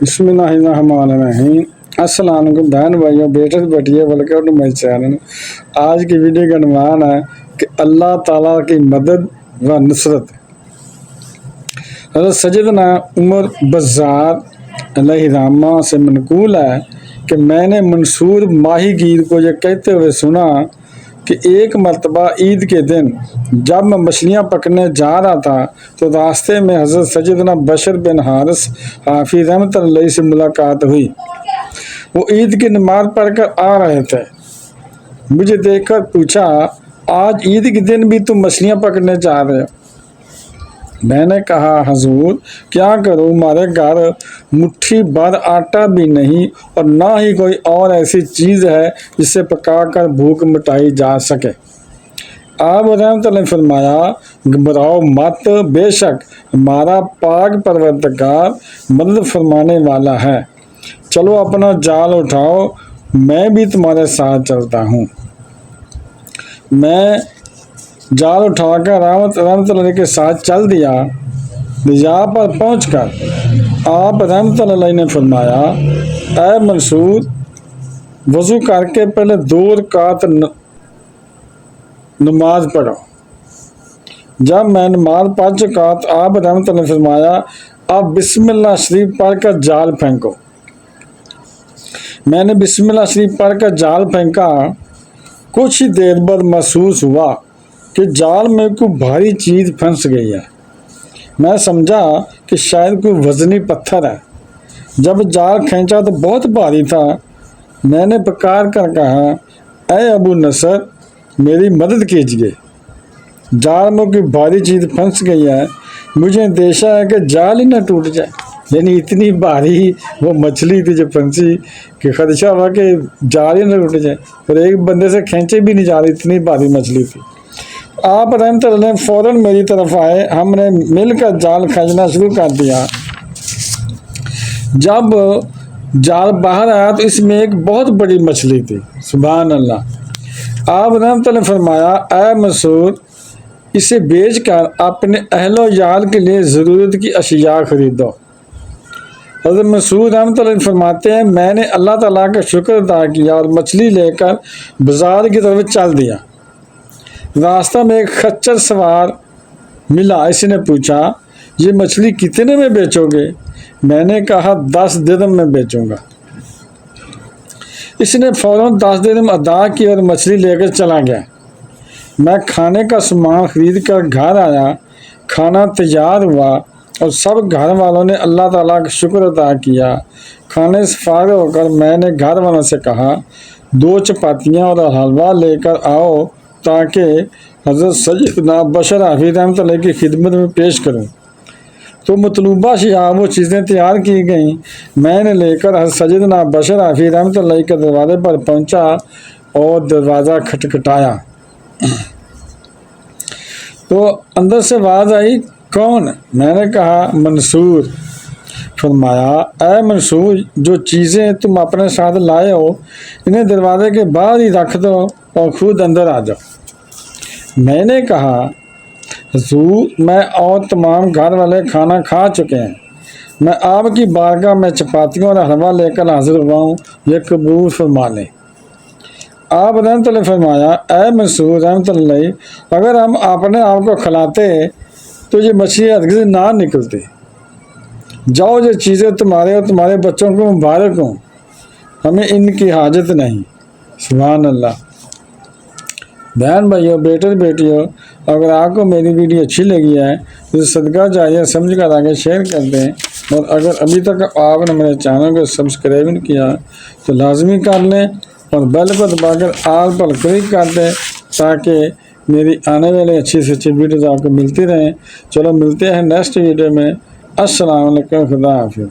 بسم اللہ الرحمن الرحیم۔ السلام علیکم بہن بھائیوں، بیٹے بیٹیے، ویلکم ٹو مائی چینل۔ آج کی ویڈیو کا عنوان ہے کہ اللہ تعالیٰ کی مدد و نصرت۔ حضرت سیدنا عمر بزار علیہ الرحمہ سے منقول ہے کہ میں نے منصور ماہی گیر کو یہ کہتے ہوئے سنا کہ ایک مرتبہ عید کے دن جب میں مچھلیاں پکڑنے جا رہا تھا تو راستے میں حضرت سیدنا بشر بن حارث حافظ رحمۃ اللہ سے ملاقات ہوئی۔ وہ عید کی نماز پڑھ کر آ رہے تھے۔ مجھے دیکھ کر پوچھا، آج عید کے دن بھی تم مچھلیاں پکڑنے جا رہے ہو؟ میں نے کہا، حضور کیا کروں، ہمارے گھر مٹھی بھر آٹا بھی نہیں اور نہ ہی کوئی اور ایسی چیز ہے جس سے پکا کر بھوک مٹائی جا سکے۔ آپ رحمت اللہ نے فرمایا، گھبراؤ مت، بے شک ہمارا پاک پروردگار مدد فرمانے والا ہے۔ چلو اپنا جال اٹھاؤ، میں بھی تمہارے ساتھ چلتا ہوں۔ میں جال اٹھا کر رحمت اللہ کے ساتھ چل دیا۔ یہاں پر پہنچ کر آپ رحمت اللہ نے فرمایا، اے منصور، وضو کر کے پہلے 2 رکعت نماز پڑھو۔ جب میں نماز پڑھ چکا تو آپ رحمت اللہ نے فرمایا، اب بسم اللہ شریف پڑھ کر جال پھینکو۔ میں نے بسم اللہ شریف پڑھ کر جال پھینکا۔ کچھ ہی دیر بعد محسوس ہوا کہ جال میں کوئی بھاری چیز پھنس گئی ہے۔ میں سمجھا کہ شاید کوئی وزنی پتھر ہے۔ جب جال کھینچا تو بہت بھاری تھا۔ میں نے پکار کر کہا، اے ابو نصر، میری مدد کیجیے، جال میں کوئی بھاری چیز پھنس گئی ہے، مجھے اندیشہ ہے کہ جال ہی نہ ٹوٹ جائے۔ یعنی اتنی بھاری وہ مچھلی تھی جو پھنسی کہ خدشہ ہوا کہ جال ہی نہ ٹوٹ جائے، اور ایک بندے سے کھینچے بھی نہیں جا رہی، اتنی بھاری مچھلی تھی۔ آپ رحمت اللہ فوراً میری طرف آئے، ہم نے مل کر جال کھینچنا شروع کر دیا۔ جب جال باہر آیا تو اس میں ایک بہت بڑی مچھلی تھی۔ سبحان اللہ۔ آپ رحمت اللہ نے فرمایا، اے منصور، اسے بیچ کر اپنے اہل و عیال کے لیے ضرورت کی اشیاء خریدو۔ حضرت منصور رحمت اللہ فرماتے ہیں، میں نے اللہ تعالیٰ کا شکر ادا کیا اور مچھلی لے کر بازار کی طرف چل دیا۔ راستہ میں ایک خچر سوار ملا۔ اس نے پوچھا، یہ مچھلی کتنے میں بیچو گے؟ میں نے کہا، 10 درہم میں بیچوں گا۔ اس نے فوراً 10 درہم ادا کی اور مچھلی لے کر چلا گیا۔ میں کھانے کا سامان خرید کر گھر آیا۔ کھانا تیار ہوا اور سب گھر والوں نے اللہ تعالیٰ کا شکر ادا کیا۔ کھانے سے فارغ ہو کر میں نے گھر والوں سے کہا، 2 چپاتیاں اور حلوہ لے کر آؤ تاکہ حضرت سیدنا بشر حافظ رحمۃ اللہ کی خدمت میں پیش کروں۔ تو مطلوبہ اشیاء وہ چیزیں تیار کی گئیں۔ میں نے لے کر حضرت سیدنا بشر حافظ رحمۃ اللہ کے دروازے پر پہنچا اور دروازہ کھٹکھٹایا تو اندر سے آواز آئی، کون؟ میں نے کہا، منصور۔ فرمایا، اے منصور، جو چیزیں تم اپنے ساتھ لائے ہو انہیں دروازے کے باہر ہی رکھ دو اور خود اندر آ جاؤ۔ میں نے کہا، حضور، میں اور تمام گھر والے کھانا کھا چکے ہیں، میں آپ کی بارگاہ میں چپاتیوں اور حلوہ لے کر حاضر ہوا ہوں، یہ قبول فرما لیں۔ آپ رحمت اللہ فرمایا، اے منصور رحمت اللہ، اگر ہم اپنے آپ کو کھلاتے تو یہ مچھلی ہرگز نہ نکلتی۔ جاؤ، یہ چیزیں تمہارے اور تمہارے بچوں کو مبارک ہوں، ہمیں ان کی حاجت نہیں۔ سبحان اللہ۔ بہن بھائیوں، بیٹے بیٹیوں، اگر آپ کو میری ویڈیو اچھی لگی ہے تو صدقہ جاریہ سمجھ کر آگے شیئر کر دیں، اور اگر ابھی تک آپ نے میرے چینل کو سبسکرائب نہیں کیا تو لازمی کر لیں اور بیل کو دبا کر آل پر کلک کر دیں تاکہ میری آنے والی اچھی سے اچھی ویڈیوز آپ کو ملتی رہیں۔ چلو ملتے ہیں نیکسٹ ویڈیو میں۔ السلام علیکم، خدا حافظ۔